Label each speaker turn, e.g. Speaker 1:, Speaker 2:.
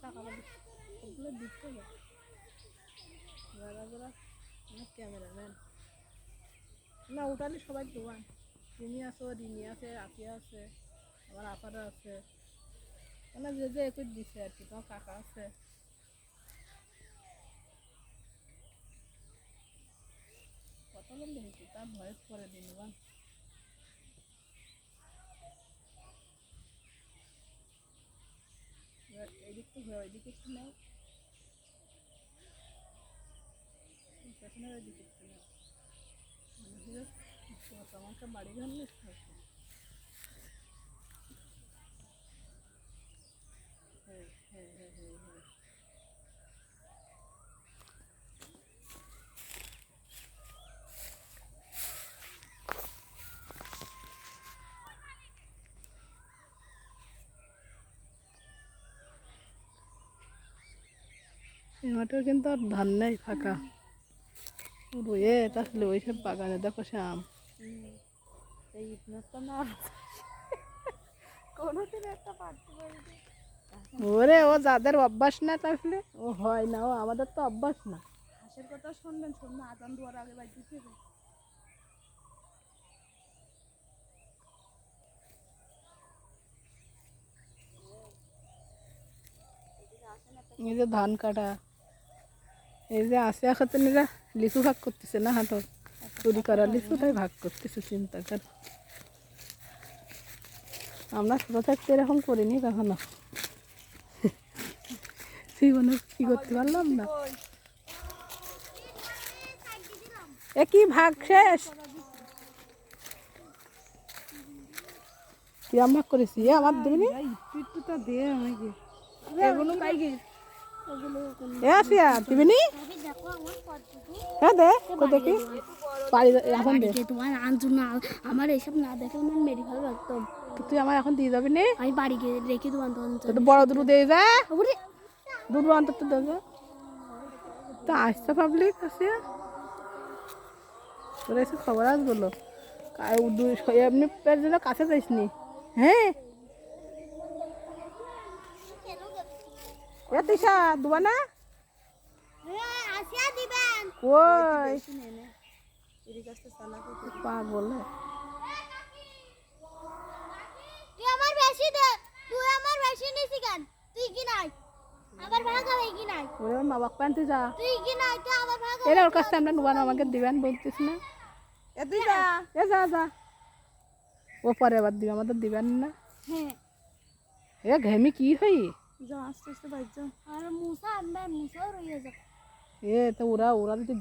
Speaker 1: টাকা পাবি ওগুলো দিতে হবে যারা যারা অনেক ক্যামেরাম্যান না উঠালে সবাই দোকান রিমি আছে রিমি আছে আপিয়া আছে আমার আপারা আছে মানে যে যে একটু দিছে আর কি তোমার কাকা আছে কথা বললে হয়েছে তার ভয়েস করে দিন এদিক তো ওইদিকে একটু নাও পেছনের ওইদিকে একটু নাও আমাকে বাড়ি ঘর নিয়ে হ্যাঁ হ্যাঁ হ্যাঁ হ্যাঁ হ্যাঁ এই মাঠেও কিন্তু আর ধান নেই ফাঁকা রয়ে আসলে ওইসব বাগানে দেখো সে আম
Speaker 2: এই ইটনাটা না কোনোদিন একটা পারতে পারি
Speaker 1: ওরে ও যাদের অভ্যাস না তাহলে ও হয় না ও আমাদের তো অভ্যাস না
Speaker 2: হাঁসের কথা শুনবেন শুনবেন আজান দুয়ার আগে বাই দিতে
Speaker 1: এই যে ধান কাটা এই যে আসে খাতনিরা লিচু ভাগ করতেছে না হাঁটো চুরি করা লিচুটাই ভাগ করতেছে চিন্তা কর আমরা ছোটো থাকতে এরকম করিনি কখনো জীবনে কি করতে পারলাম না এ কি ভাগ শেষ কি ভাগ করেছি আমার দিবনি
Speaker 2: একটু দে আমাকে এগুলো পাইগে
Speaker 1: এ আসিয়া দিবনি হ্যাঁ দে তো দেখি পারি এখন দে
Speaker 2: তোমার আনজু না আমার এইসব না দেখে আমার মেরি ভালো লাগতাম
Speaker 1: তুই আমার এখন দিয়ে যাবি নি
Speaker 2: আমি বাড়ি গিয়ে রেখে দেবো
Speaker 1: তো বড় দুটো দিয়ে যা দুটো অন্তত দেবে তা আসতে পাবলিক আছে তোরা এসে খবর আস বলো এমনি পের জন্য কাছে যাইস নি হ্যাঁ এ তিশা দুবা না কই পাগল
Speaker 3: তুই আমার বেশি দে তুই আমার বেশি নিছি কেন তুই কি নাই আবার ভাগ হবে কি নাই
Speaker 1: ওরে মা বাপ পানতে যা
Speaker 3: তুই কি নাই তুই আবার ভাগ
Speaker 1: এরা ওর কাছে আমরা নুবান আমাকে দিবেন বলতিস না
Speaker 2: এ তুই যা
Speaker 1: এ যা যা ও পরে আবার দিবে আমাদের দিবেন না
Speaker 3: হ্যাঁ
Speaker 1: এ ঘেমি কি হই
Speaker 2: যা আস্তে আস্তে বাইর যা
Speaker 3: আর মুসা আমরা মুসা রইয়া যাব
Speaker 1: এ তো ওরা ওরা যদি